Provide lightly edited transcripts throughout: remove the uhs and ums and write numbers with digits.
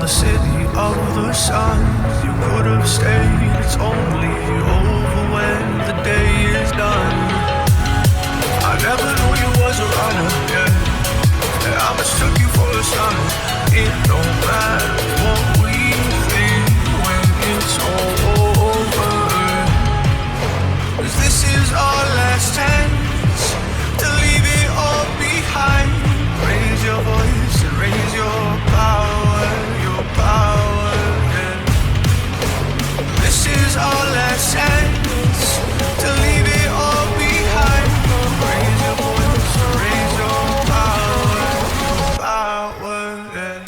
the city of the sun. You could have stayed, it's only over when the day is done. I never knew you was a runner, yeah. I mistook you for a son. It don't matter what we think when it's all over. 'Cause this is our last chance to leave it all behind. Raise your voice and raise your power, yeah. This is our last chance to leave it all behind. Raise your voice and raise your power, yeah.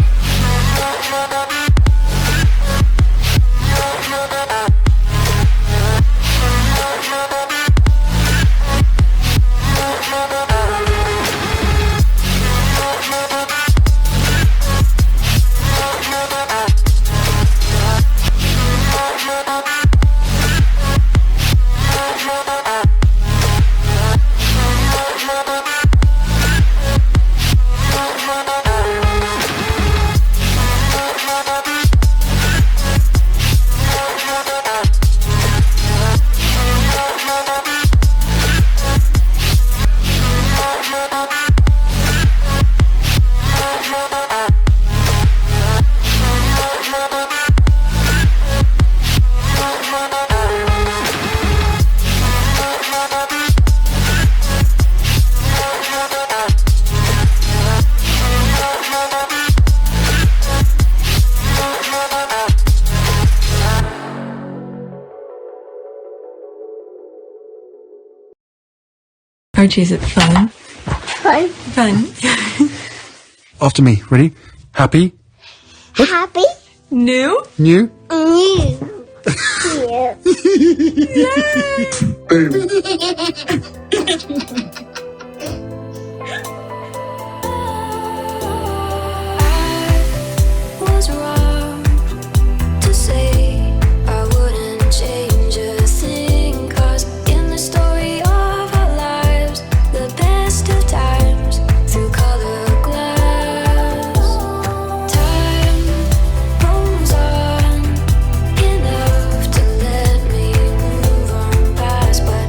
Archie, is it fun? Fun. Fun. After me. Ready? Happy? Happy. New? New? New. Was wrong to say I wouldn't change a thing, 'cause in the story of our lives, the best of times through colored glass, time moves on enough to let me move on past, but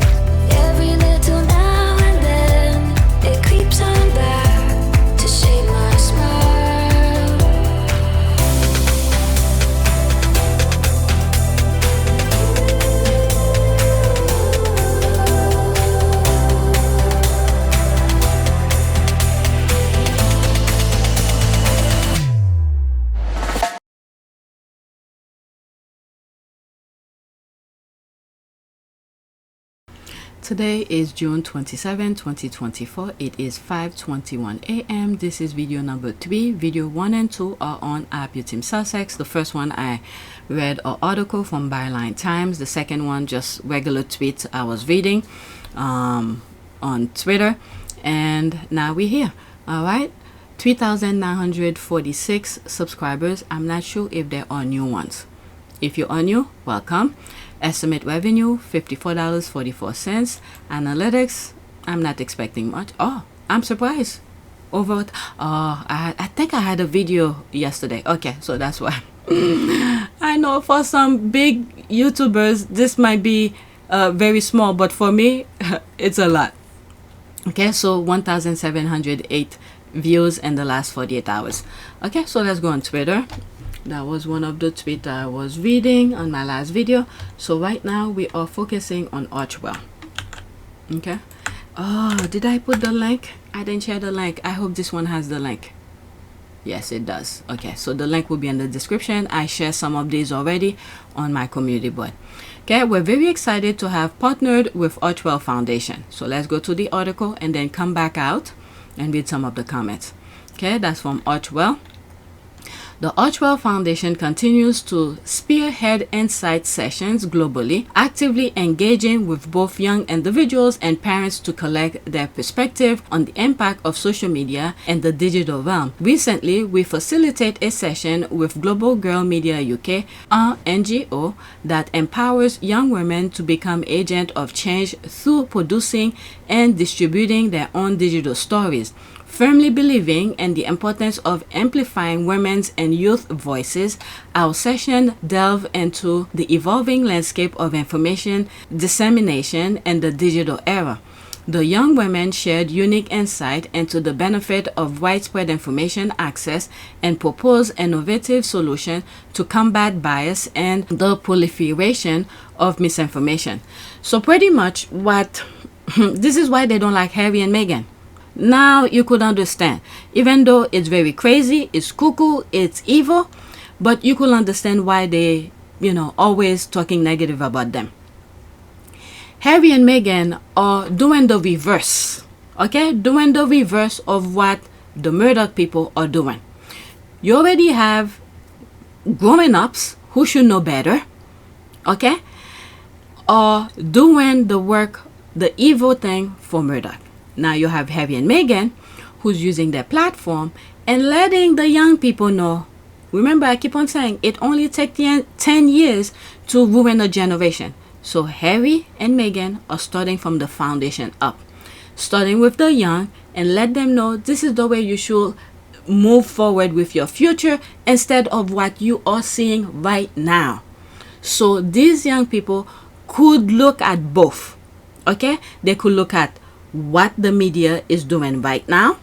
every little now and then it creeps on back to shape my smile. Today is June 27, 2024. It is 5:21 a.m. This is video number 3. Video 1 and 2 are on Team Sussex. The first one I read an article from Byline Times. The second one just regular tweets I was reading on Twitter. And now we're here. All right. 3,946 subscribers. I'm not sure if there are new ones. If you are new, welcome. Estimate revenue $54.44. Analytics, I'm not expecting much. Oh, I'm surprised. I think I had a video yesterday. Okay, so that's why. I know for some big YouTubers this might be very small, but for me it's a lot. Okay, so 1,708 views in the last 48 hours. Okay, so let's go on Twitter. That was one of the tweets I was reading on my last video. So right now we are focusing on Archewell. Okay. Oh, did I put the link? I didn't share the link. I hope this one has the link. Yes, it does. Okay, so the link will be in the description. I share some of these already on my community board. Okay, we're very excited to have partnered with Archewell Foundation. So let's go to the article and then come back out and read some of the comments. Okay, that's from Archewell. The Archewell Foundation continues to spearhead insight sessions globally, actively engaging with both young individuals and parents to collect their perspective on the impact of social media and the digital realm. Recently, we facilitate a session with Global Girl Media UK, an NGO that empowers young women to become agents of change through producing and distributing their own digital stories. Firmly believing in the importance of amplifying women's and youth voices, our session delved into the evolving landscape of information dissemination in the digital era. The young women shared unique insight into the benefit of widespread information access and proposed innovative solutions to combat bias and the proliferation of misinformation. So pretty much this is why they don't like Harry and Meghan. Now you could understand, even though it's very crazy, it's cuckoo, it's evil, but you could understand why they, always talking negative about them. Harry and Meghan are doing the reverse, okay? Doing the reverse of what the Murdoch people are doing. You already have grown-ups who should know better, okay? Are doing the work, the evil thing for Murdoch. Now you have Harry and Meghan who's using their platform and letting the young people know. Remember, I keep on saying it only takes 10 years to ruin a generation. So Harry and Meghan are starting from the foundation up, starting with the young and let them know this is the way you should move forward with your future instead of what you are seeing right now. So these young people could look at both, okay? They could look at what the media is doing right now,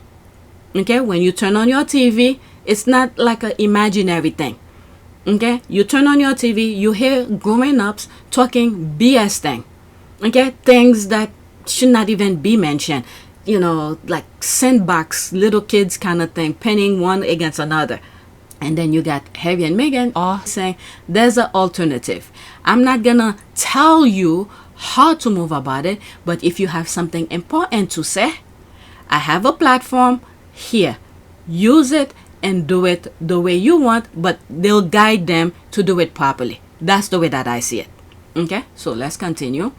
okay? When you turn on your TV, it's not like an imaginary thing, okay? You turn on your TV, you hear grown-ups talking BS thing, okay? Things that should not even be mentioned, like sandbox, little kids kind of thing, pinning one against another. And then you got Harry and Meghan all saying there's an alternative. I'm not gonna tell you how to move about it, but if you have something important to say, I have a platform here. Use it and do it the way you want, but they'll guide them to do it properly. That's the way that I see it. Okay, so let's continue.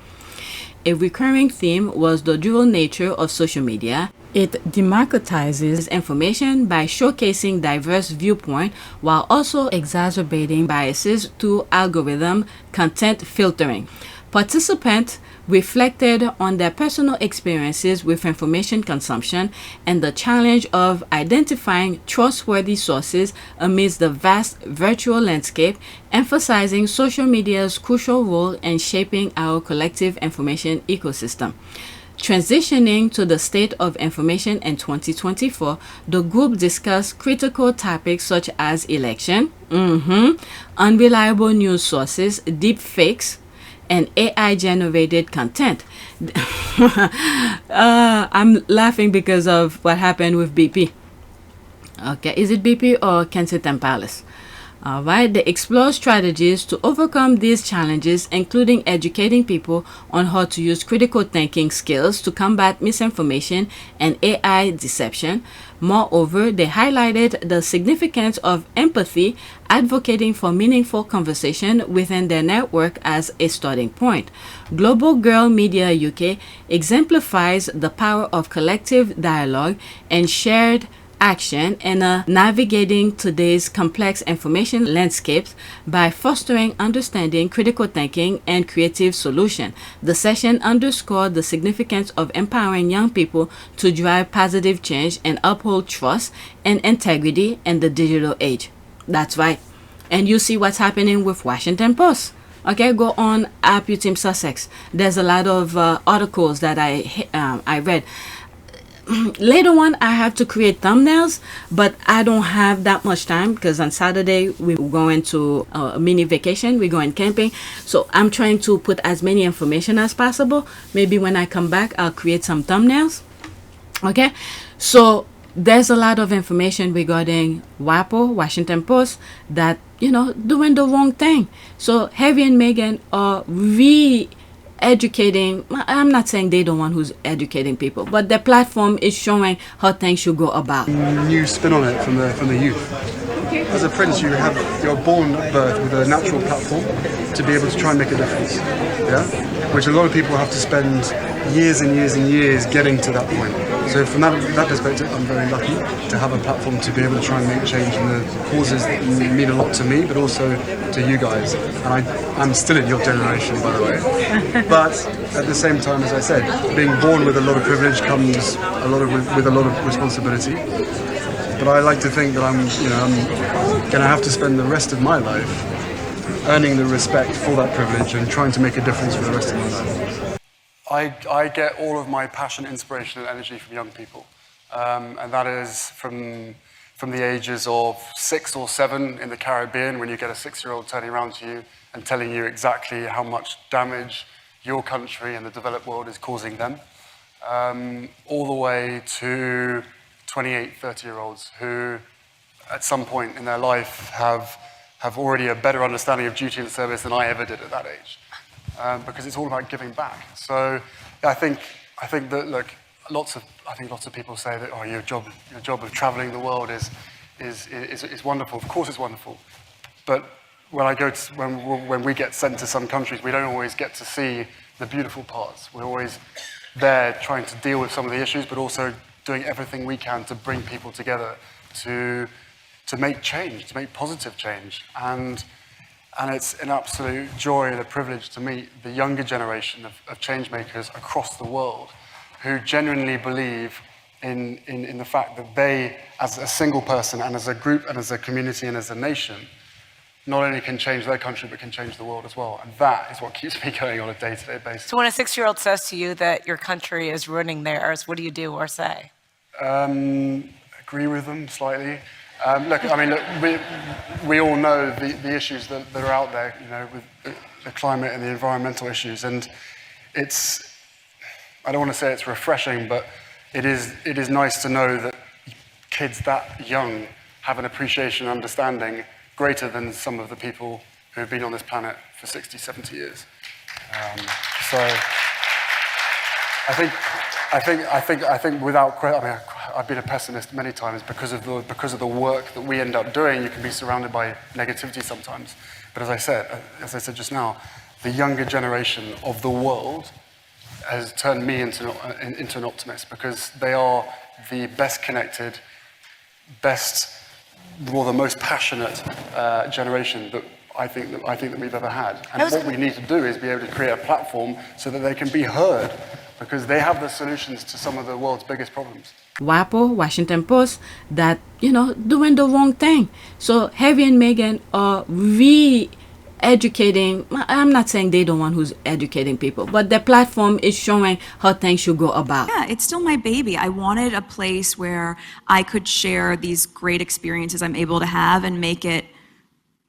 A recurring theme was the dual nature of social media. It democratizes information by showcasing diverse viewpoints while also exacerbating biases through algorithm content filtering. Participants reflected on their personal experiences with information consumption and the challenge of identifying trustworthy sources amidst the vast virtual landscape, emphasizing social media's crucial role in shaping our collective information ecosystem. Transitioning to the state of information in 2024, the group discussed critical topics such as election, unreliable news sources, deep fakes, and AI-generated content. I'm laughing because of what happened with BP. Okay, is it BP or Kensington Palace? All right, they explore strategies to overcome these challenges, including educating people on how to use critical thinking skills to combat misinformation and AI deception. Moreover, they highlighted the significance of empathy, advocating for meaningful conversation within their network as a starting point. Global Girl Media UK exemplifies the power of collective dialogue and shared action in navigating today's complex information landscapes by fostering understanding, critical thinking, and creative solution. The session underscored the significance of empowering young people to drive positive change and uphold trust and integrity in the digital age. That's right. And you see what's happening with Washington Post. Okay, go on Team Sussex. There's a lot of articles that I read. Later on, I have to create thumbnails, but I don't have that much time because on Saturday we're going to a mini vacation. We're going camping, so I'm trying to put as many information as possible. Maybe when I come back, I'll create some thumbnails. Okay, so there's a lot of information regarding WAPO, Washington Post, that doing the wrong thing. So Harry and Meghan are educating. I'm not saying they're the one who's educating people, but their platform is showing how things should go about. New spin on it from the youth. As a prince, you're born at birth with a natural platform to be able to try and make a difference. Yeah, which a lot of people have to spend years and years and years getting to that point. So from that perspective, I'm very lucky to have a platform to be able to try and make change in the causes that mean a lot to me, but also to you guys. And I'm still in your generation, by the way. But at the same time, as I said, being born with a lot of privilege comes with a lot of responsibility. But I like to think that I'm going to have to spend the rest of my life earning the respect for that privilege and trying to make a difference for the rest of my life. I get all of my passion, inspiration and energy from young people. And that is from the ages of 6 or 7 in the Caribbean, when you get a 6-year-old turning around to you and telling you exactly how much damage your country and the developed world is causing them, all the way to 28, 30-year-olds who at some point in their life have already a better understanding of duty and service than I ever did at that age. Because it's all about giving back. So I think that, look, lots of people say that, oh, your job of traveling the world is wonderful. Of course it's wonderful. But when we get sent to some countries, we don't always get to see the beautiful parts. We're always there trying to deal with some of the issues, but also doing everything we can to bring people together to make change, to make positive change. And it's an absolute joy and a privilege to meet the younger generation of change makers across the world who genuinely believe in the fact that they, as a single person and as a group and as a community and as a nation, not only can change their country, but can change the world as well. And that is what keeps me going on a day-to-day basis. So when a 6-year-old says to you that your country is ruining theirs, what do you do or say? Agree with them slightly. Look, we all know the issues that are out there, with the climate and the environmental issues, and I don't want to say it's refreshing, but it is nice to know that kids that young have an appreciation and understanding greater than some of the people who have been on this planet for 60, 70 years. So I think without question, I've been a pessimist many times because of the work that we end up doing. You can be surrounded by negativity sometimes. But as I said just now, the younger generation of the world has turned me into an optimist, because they are the best connected, the most passionate generation that I think that we've ever had. And what we need to do is be able to create a platform so that they can be heard, because they have the solutions to some of the world's biggest problems. WAPO, Washington Post, that, doing the wrong thing. So Harry and Meghan are re-educating. I'm not saying they're the one who's educating people, but their platform is showing how things should go about. Yeah, it's still my baby. I wanted a place where I could share these great experiences I'm able to have and make it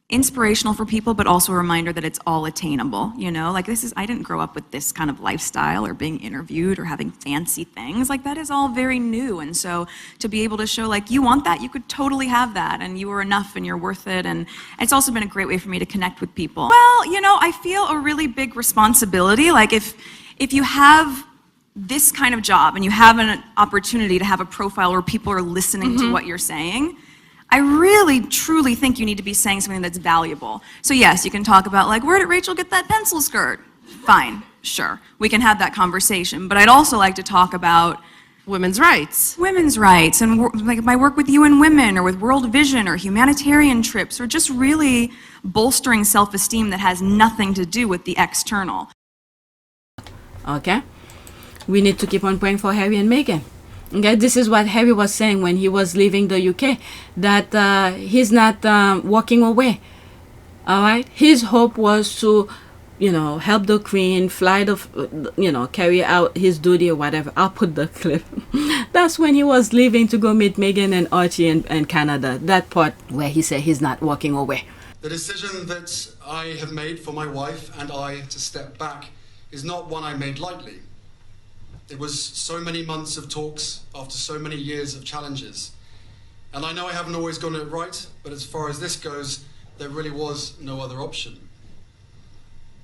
inspirational for people, but also a reminder that it's all attainable. I didn't grow up with this kind of lifestyle or being interviewed or having fancy things. That is all very new. And so to be able to show, you want that, you could totally have that, and you are enough and you're worth it. And it's also been a great way for me to connect with people. Well, I feel a really big responsibility. If you have this kind of job and you have an opportunity to have a profile where people are listening to what you're saying, I really, truly think you need to be saying something that's valuable. So yes, you can talk about where did Rachel get that pencil skirt? Fine, sure. We can have that conversation. But I'd also like to talk about women's rights. Women's rights, and my work with UN Women or with World Vision or humanitarian trips, or just really bolstering self-esteem that has nothing to do with the external. Okay? We need to keep on praying for Harry and Meghan. Okay, this is what Harry was saying when he was leaving the UK, that he's not walking away. All right, his hope was to, help the Queen fly carry out his duty or whatever. I'll put the clip. That's when he was leaving to go meet Meghan and Archie in Canada. That part where he said he's not walking away. The decision that I have made for my wife and I to step back is not one I made lightly. It was so many months of talks after so many years of challenges. And I know I haven't always gotten it right, but as far as this goes, there really was no other option.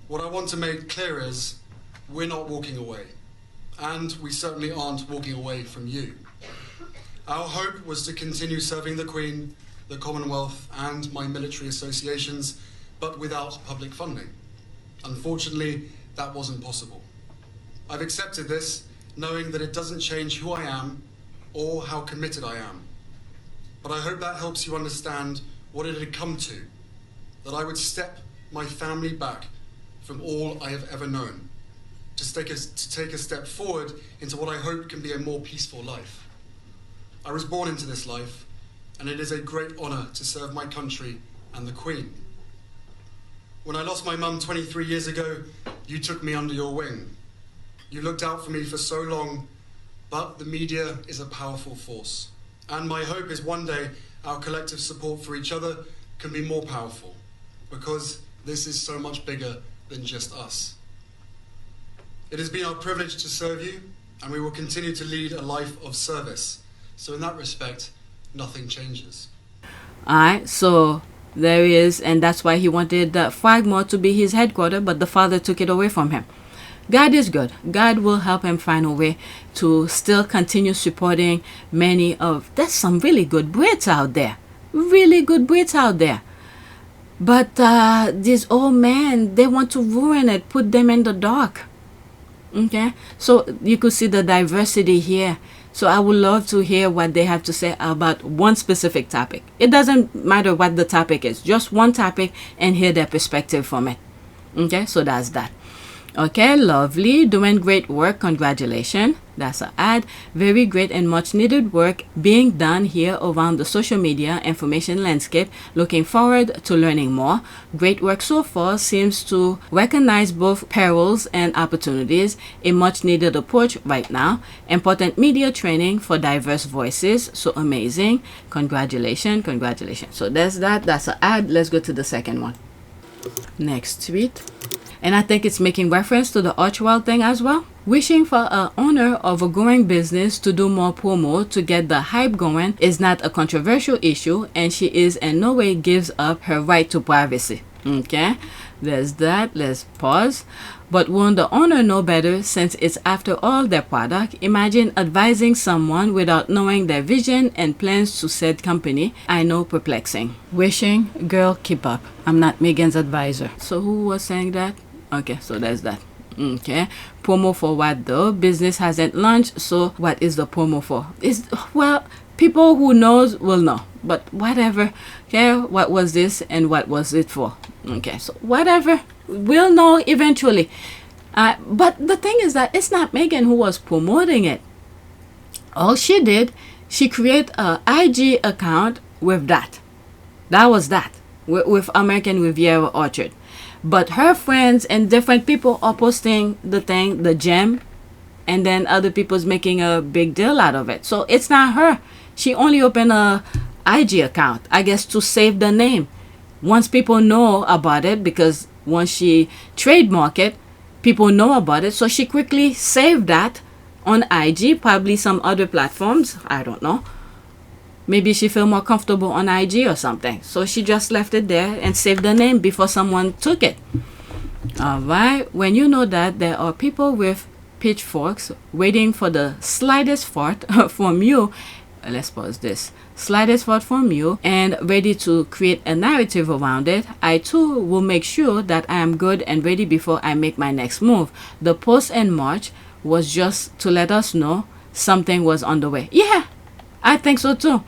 What I want to make clear is we're not walking away, and we certainly aren't walking away from you. Our hope was to continue serving the Queen, the Commonwealth, and my military associations, but without public funding. Unfortunately, that wasn't possible. I've accepted this, knowing that it doesn't change who I am or how committed I am. But I hope that helps you understand what it had come to, that I would step my family back from all I have ever known, to take a step forward into what I hope can be a more peaceful life. I was born into this life, and it is a great honour to serve my country and the Queen. When I lost my mum 23 years ago, you took me under your wing. You looked out for me for so long, but the media is a powerful force. And my hope is one day our collective support for each other can be more powerful, because this is so much bigger than just us. It has been our privilege to serve you, and we will continue to lead a life of service. So in that respect, nothing changes. Alright, so there he is, and that's why he wanted Fragmore to be his headquarters, but the father took it away from him. God is good. God will help him find a way to still continue supporting many of... There's some really good Brits out there. Really good Brits out there. But these old men, they want to ruin it, put them in the dark. Okay? So you could see the diversity here. So I would love to hear what they have to say about one specific topic. It doesn't matter what the topic is. Just one topic and hear their perspective from it. Okay? So that's that. Okay, lovely. Doing great work. Congratulations. That's an ad. Very great and much needed work being done here around the social media information landscape. Looking forward to learning more. Great work so far. Seems to recognize both perils and opportunities. A much needed approach right now. Important media training for diverse voices. So amazing. Congratulations. Congratulations. So there's that. That's an ad. Let's go to the second one. Next tweet. And I think it's making reference to the Archewell thing as well. Wishing for an owner of a growing business to do more promo to get the hype going is not a controversial issue, and she is in no way gives up her right to privacy. Okay, there's that. Let's pause. But won't the owner know better since it's after all their product? Imagine advising someone without knowing their vision and plans to said company. I know, perplexing. Wishing, girl, keep up. I'm not Meghan's advisor. So who was saying that? Okay, so there's that. Okay, promo for what though? Business hasn't launched, so what is the promo for? Is, well, people who knows will know, but whatever. Okay, what was this and what was it for? Okay, so whatever, we'll know eventually. But the thing is that it's not Meghan who was promoting it. All she did, she created a IG account with that. That was that, with American Riviera Orchard. But her friends and different people are posting the thing, the gem, and then other people's making a big deal out of it. So it's not her. She only opened a IG account, I guess, to save the name. Once people know about it, because once she trademarked it, people know about it. So she quickly saved that on IG, probably some other platforms. I don't know. Maybe she felt more comfortable on IG or something. So she just left it there and saved the name before someone took it. Alright, when you know that there are people with pitchforks waiting for the slightest fart from you, let's pause this, slightest fart from you, and ready to create a narrative around it, I too will make sure that I am good and ready before I make my next move. The post in March was just to let us know something was on the way. Yeah, I think so too.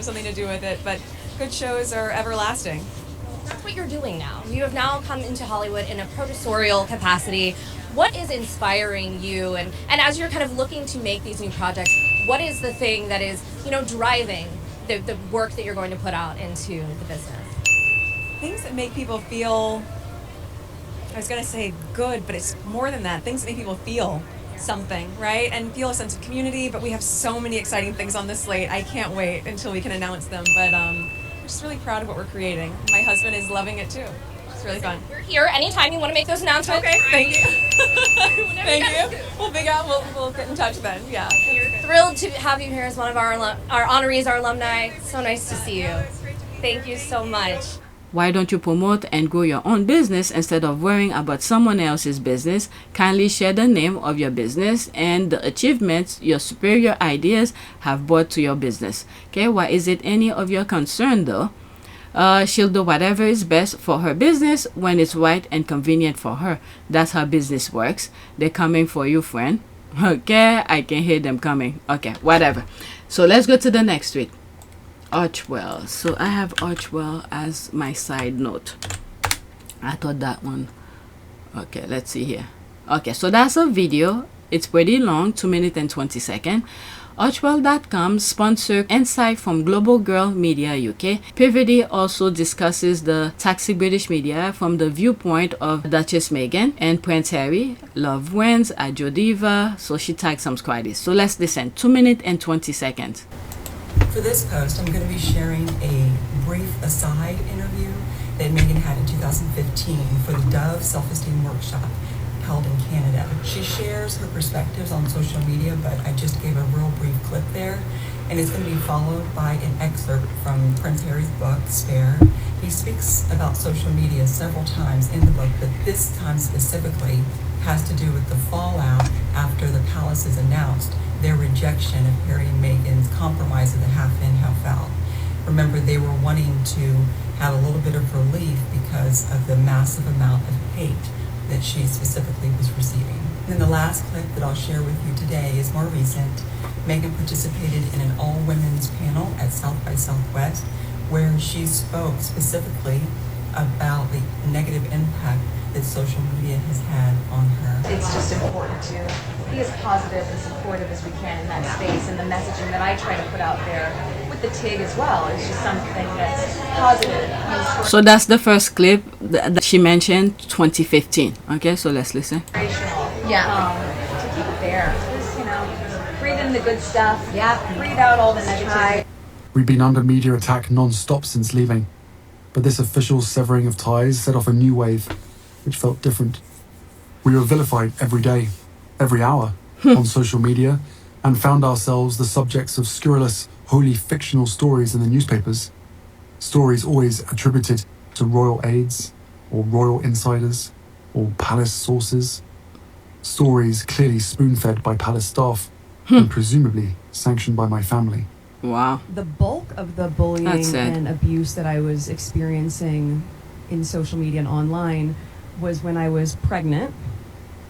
Something to do with it, but good shows are everlasting. That's what you're doing now. You have now come into Hollywood in a producerial capacity. What is inspiring you, and as you're kind of looking to make these new projects, what is the thing that is, driving the work that you're going to put out into the business? Things that make people feel, I was going to say good, but it's more than that. Things that make people feel something, right? And feel a sense of community, but we have so many exciting things on this slate. I can't wait until we can announce them, but I'm just really proud of what we're creating. My husband is loving it too. It's really fun. We're here anytime you want to make those announcements. Okay, thank you. Thank you. We'll get in touch then. Yeah. Thrilled to have you here as one of our honorees, our alumni. So nice to see you. Thank you so much. Why don't you promote and grow your own business instead of worrying about someone else's business? Kindly share the name of your business and the achievements your superior ideas have brought to your business. Okay, why is it any of your concern though? She'll do whatever is best for her business when it's right and convenient for her. That's how business works. They're coming for you, friend. Okay, I can hear them coming. Okay, whatever. So let's go to the next tweet. Archewell. So I have Archewell as my side note. I thought that one. Okay, let's see here. Okay, so that's a video. It's pretty long, 2 minutes and 20 seconds. Archewell.com sponsored insight from Global Girl Media UK. PYTE also discusses the taxi British media from the viewpoint of Duchess Meghan and Prince Harry. Love wins, Ajo Diva. So she tagged some squaddies. So let's listen. 2 minutes and 20 seconds. For this post, I'm going to be sharing a brief aside interview that Meghan had in 2015 for the Dove Self-Esteem Workshop held in Canada. She shares her perspectives on social media, but I just gave a real brief clip there. And it's going to be followed by an excerpt from Prince Harry's book, Spare. He speaks about social media several times in the book, but this time specifically has to do with the fallout after the palaces announced their rejection of Harry and Meghan's compromise of the half-in, half-out. Remember, they were wanting to have a little bit of relief because of the massive amount of hate that she specifically was receiving. Then the last clip that I'll share with you today is more recent. Meghan participated in an all-women's panel at South by Southwest where she spoke specifically about the negative impact that social media has had on her. It's just important to be as positive and supportive as we can in that space, and the messaging that I try to put out there with the TIG as well is just something that's positive. So that's the first clip that she mentioned, 2015. Okay, so let's listen. Yeah. To keep it there. Just, breathe in the good stuff. Yeah. Breathe out all the negativity. We've been under media attack non-stop since leaving, but this official severing of ties set off a new wave, which felt different. We were vilified every day, every hour, on social media, and found ourselves the subjects of scurrilous, wholly fictional stories in the newspapers. Stories always attributed to royal aides, or royal insiders, or palace sources. Stories clearly spoon-fed by palace staff, and presumably sanctioned by my family. Wow. The bulk of the bullying and abuse that I was experiencing in social media and online was when I was pregnant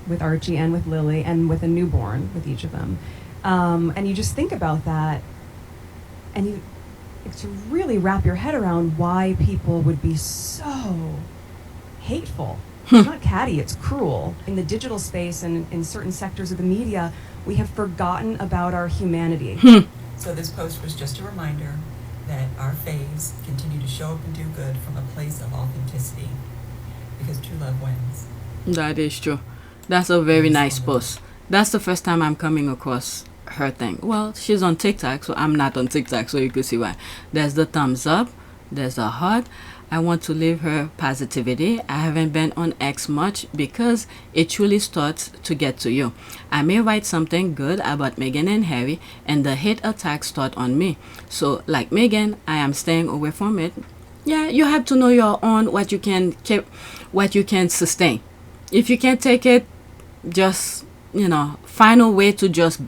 with Archie and with Lily and with a newborn with each of them. And you just think about that and you to really wrap your head around why people would be so hateful. It's not catty, it's cruel. In the digital space and in certain sectors of the media, we have forgotten about our humanity. So this post was just a reminder that our faves continue to show up and do good from a place of authenticity, because true love wins. That is true. That's a very nice post. That's the first time I'm coming across her thing. Well, she's on TikTok, so I'm not on TikTok, so you could see why. There's the thumbs up, there's a heart. I want to leave her positivity. I haven't been on X much because it truly starts to get to you. I may write something good about Meghan and Harry and the hate attacks start on me. So like Meghan, I am staying away from it. Yeah, you have to know your own, what you can keep, what you can sustain. If you can't take it, just, find a way to just,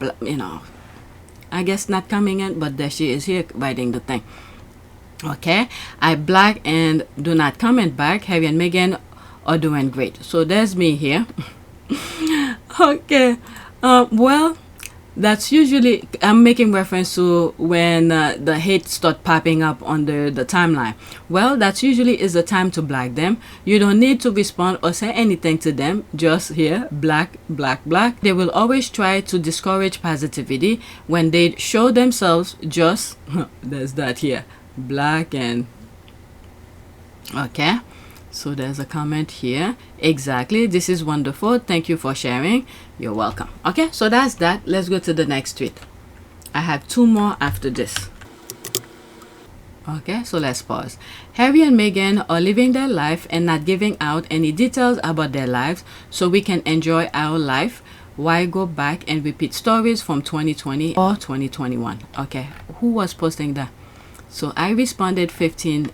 I guess not coming in, but there she is here writing the thing. Okay, I black and do not comment back. Harry and Meghan are doing great. So there's me here. Okay, well, that's usually, I'm making reference to when the hate start popping up on the timeline. Well, that usually is the time to black them. You don't need to respond or say anything to them. Just here, black, black, black. They will always try to discourage positivity when they show themselves just, there's that here. Black and okay, so there's a comment here. Exactly, this is wonderful, thank you for sharing. You're welcome. Okay, so that's that. Let's go to the next tweet. I have two more after this. Okay, so let's pause. Harry and Meghan are living their life and not giving out any details about their lives so we can enjoy our life. Why go back and repeat stories from 2020 or 2021? Okay, who was posting that? So I responded 15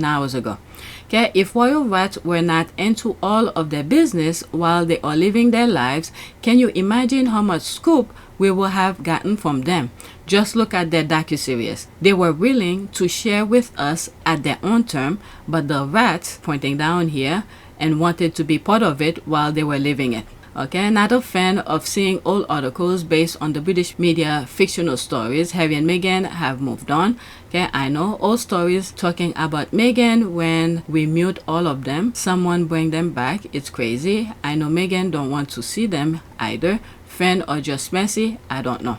hours ago. Okay, if royal rats were not into all of their business while they are living their lives, can you imagine how much scoop we would have gotten from them. Just look at their docuseries. They were willing to share with us at their own term, but the rats, pointing down here, and wanted to be part of it while they were living it. Okay, not a fan of seeing old articles based on the British media fictional stories. Harry and Meghan have moved on. Okay, I know old stories talking about Meghan when we mute all of them. Someone bring them back. It's crazy. I know Meghan don't want to see them either. Fan or just messy, I don't know.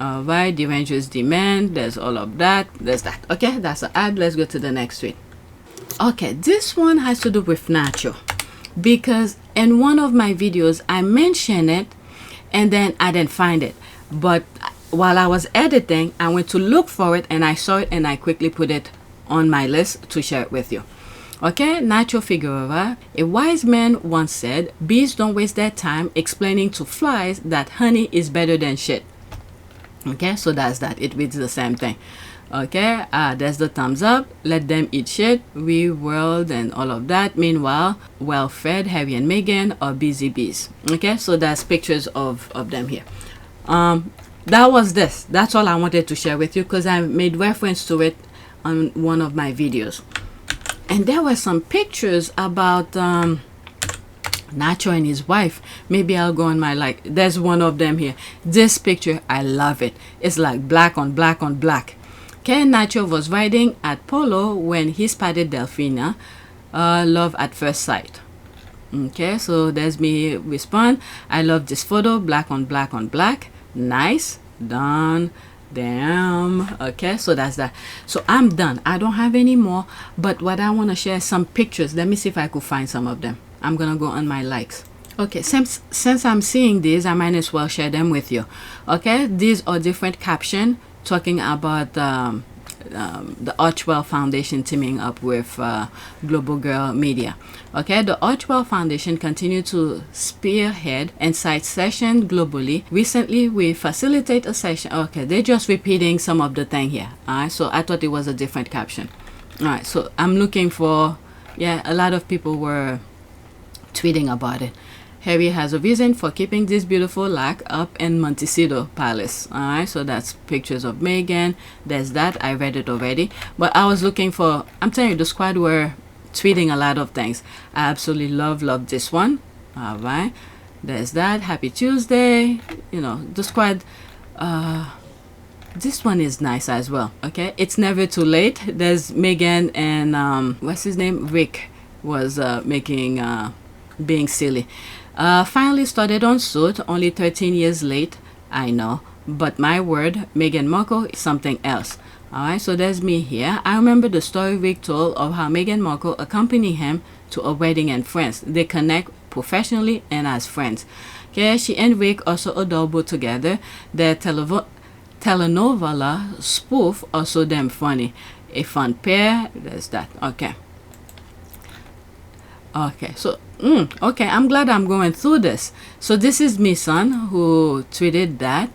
Alright, the Rangers demand. There's all of that. There's that. Okay, that's an ad. Let's go to the next tweet. Okay, this one has to do with Nacho, because in one of my videos I mentioned it and then I didn't find it, but while I was editing I went to look for it and I saw it and I quickly put it on my list to share it with you. Okay, Nacho Figueras, a wise man once said, bees don't waste their time explaining to flies that honey is better than shit. Okay, so that's that. It reads the same thing. Okay, there's the thumbs up. Let them eat shit, we world and all of that. Meanwhile, well-fed Harry and Meghan are busy bees. Okay, so that's pictures of them here. That was this. That's all I wanted to share with you because I made reference to it on one of my videos. And there were some pictures about Nacho and his wife. Maybe I'll go on my like. There's one of them here. This picture, I love it. It's like black on black on black. Okay, Nacho was riding at Polo when he spotted Delfina. Love at first sight. Okay, so there's me respond. I love this photo. Black on black on black. Nice. Done. Damn. Okay, so that's that. So I'm done. I don't have any more, but what I want to share some pictures. Let me see if I could find some of them. I'm gonna go on my likes. Okay, since I'm seeing these, I might as well share them with you. Okay, these are different caption talking about the Archewell Foundation teaming up with Global Girl Media. Okay, the Archewell Foundation continue to spearhead insight session globally. Recently, we facilitate a session. Okay, they're just repeating some of the thing here. Alright, so I thought it was a different caption. Alright, so I'm looking for, yeah, a lot of people were tweeting about it. Harry has a reason for keeping this beautiful lac up in Montecito Palace. Alright, so that's pictures of Meghan. There's that. I read it already. But I was looking for, I'm telling you, the squad were tweeting a lot of things. I absolutely love this one. Alright, there's that. Happy Tuesday. You know, the squad, this one is nice as well. Okay, it's never too late. There's Meghan and what's his name? Rick was making being silly. Finally started on suit, only 13 years late, I know, but my word, Meghan Markle is something else. Alright, so there's me here. I remember the story Rick told of how Meghan Markle accompanied him to a wedding in France. They connect professionally and as friends. Okay, she and Rick also adorable together. Their telenovela spoof also damn funny. A fun pair, there's that. Okay, so okay, I'm glad I'm going through this. So this is Misan who tweeted that.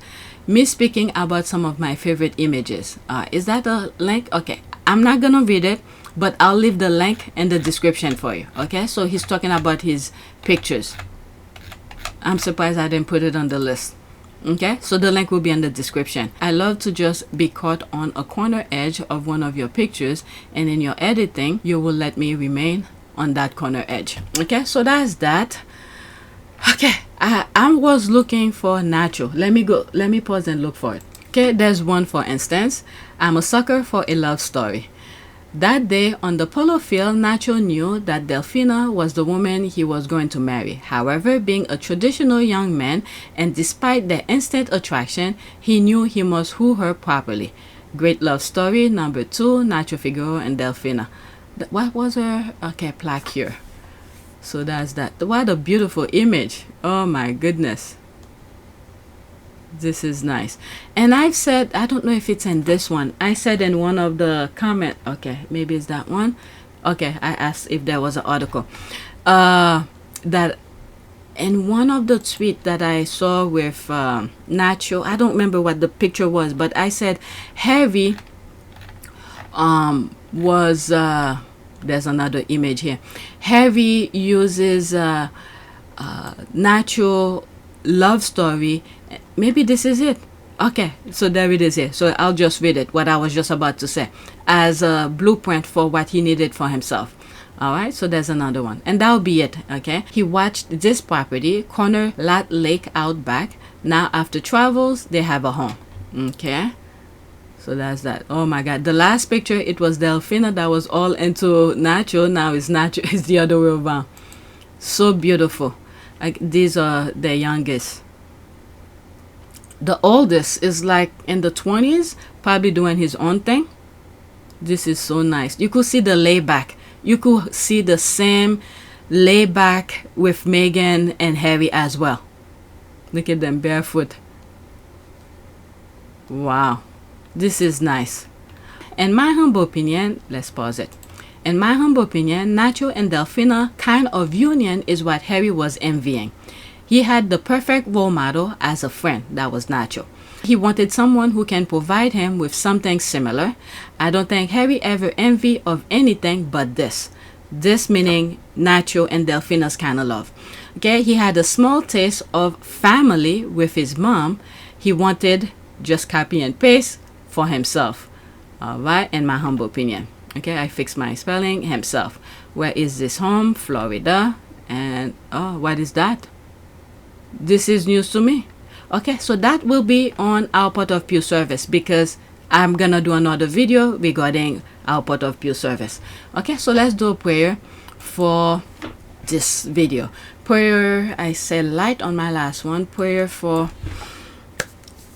Me speaking about some of my favorite images. Is that a link? Okay, I'm not gonna read it, but I'll leave the link in the description for you. Okay, so he's talking about his pictures. I'm surprised I didn't put it on the list. Okay, so the link will be in the description. I love to just be caught on a corner edge of one of your pictures, and in your editing you will let me remain on that corner edge. Okay, so that's that. Okay, I was looking for Nacho. Let me pause and look for it. Okay, there's one, for instance. I'm a sucker for a love story. That day on the polo field, Nacho knew that Delfina was the woman he was going to marry. However, being a traditional young man and despite their instant attraction, he knew he must woo her properly. Great love story. Number 2, Nacho Figueras and Delfina. What was her? Okay, plaque here. So that's that. What a beautiful image. Oh my goodness. This is nice. And I've said, I don't know if it's in this one. I said in one of the comment, okay, maybe it's that one. Okay, I asked if there was an article. That in one of the tweets that I saw with Nacho, I don't remember what the picture was, but I said Harry was there's another image here. Harry uses Nacho love story. Maybe this is it. Okay, so there it is here. So I'll just read it, what I was just about to say, as a blueprint for what he needed for himself. All right, so there's another one, and that'll be it. Okay, he watched this property, corner lot lake out back. Now after travels, they have a home. Okay, so that's that. Oh my God, the last picture, it was Delfina that was all into Nacho. Now it's Nacho, it's the other way around. So beautiful. Like, these are the youngest. The oldest is like in the 20s, probably doing his own thing. This is so nice. You could see the layback. You could see the same layback with Meghan and Harry as well. Look at them barefoot. Wow, this is nice. In my humble opinion, let's pause it. In my humble opinion, Nacho and Delfina kind of union is what Harry was envying. He had the perfect role model as a friend. That was Nacho. He wanted someone who can provide him with something similar. I don't think Harry ever envied of anything but this. This meaning Nacho and Delfina's kind of love. Okay, he had a small taste of family with his mom. He wanted just copy and paste for himself. All right, in my humble opinion. Okay, I fixed my spelling. Himself. Where is this home? Florida. And oh, what is that? This is news to me. Okay, so that will be on our Port of Pure service, because I'm gonna do another video regarding our Port of Pure service. Okay, so let's do a prayer for this video. Prayer, I said light on my last one. Prayer for,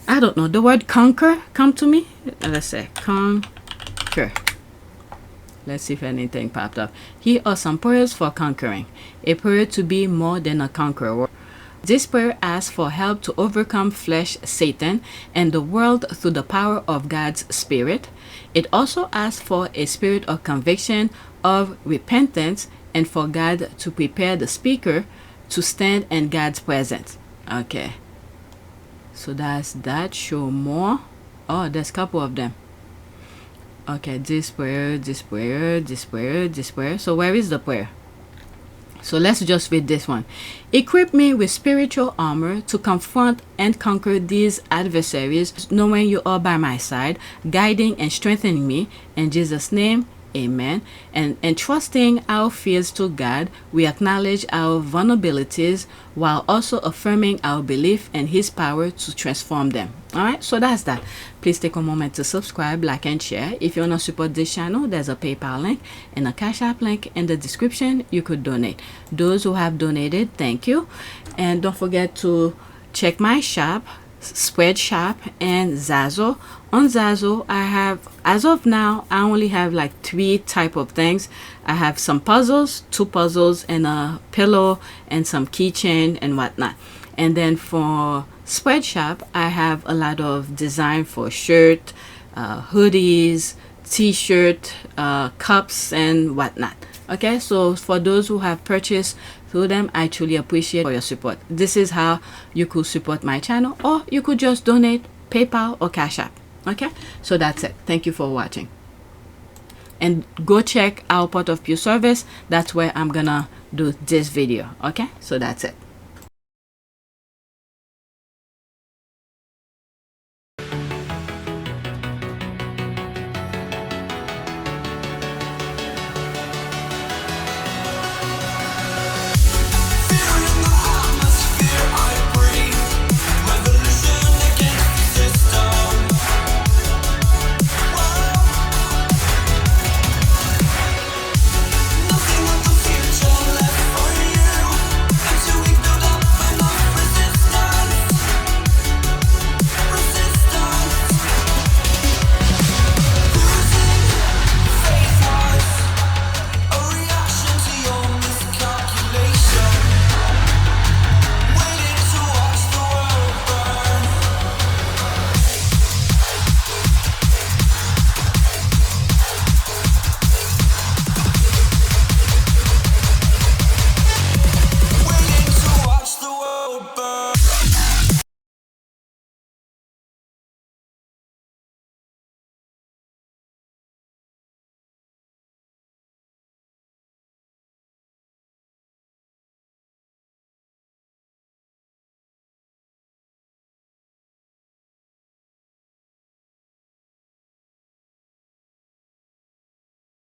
I don't know, the word conquer come to me. Let's say conquer. Let's see if anything popped up. Here are some prayers for conquering. A prayer to be more than a conqueror. This prayer asks for help to overcome flesh, Satan, and the world through the power of God's Spirit. It also asks for a spirit of conviction, of repentance, and for God to prepare the speaker to stand in God's presence. Okay. So that's that. Show more. Oh, there's a couple of them. Okay, this prayer, this prayer, this prayer, this prayer. So where is the prayer? So let's just read this one. Equip me with spiritual armor to confront and conquer these adversaries, knowing you are by my side, guiding and strengthening me. In Jesus' name, amen. And entrusting our fears to God, we acknowledge our vulnerabilities while also affirming our belief in His power to transform them. All right, so that's that. Please take a moment to subscribe, like, and share. If you want to support this channel, there's a PayPal link and a Cash App link in the description. You could donate. Those who have donated, thank you. And don't forget to check my shop, Spread Shop, and Zazzle. On Zazzle, I have, as of now, I only have like 3 type of things. I have some puzzles, 2 puzzles, and a pillow, and some keychain and whatnot. And then for Spread Shop, I have a lot of design for shirt, hoodies, t-shirt, cups, and whatnot. Okay, so for those who have purchased through them, I truly appreciate for your support. This is how you could support my channel, or you could just donate PayPal or Cash App. Okay, so that's it. Thank you for watching, and go check our Port of Pure service. That's where I'm gonna do this video. Okay, so that's it.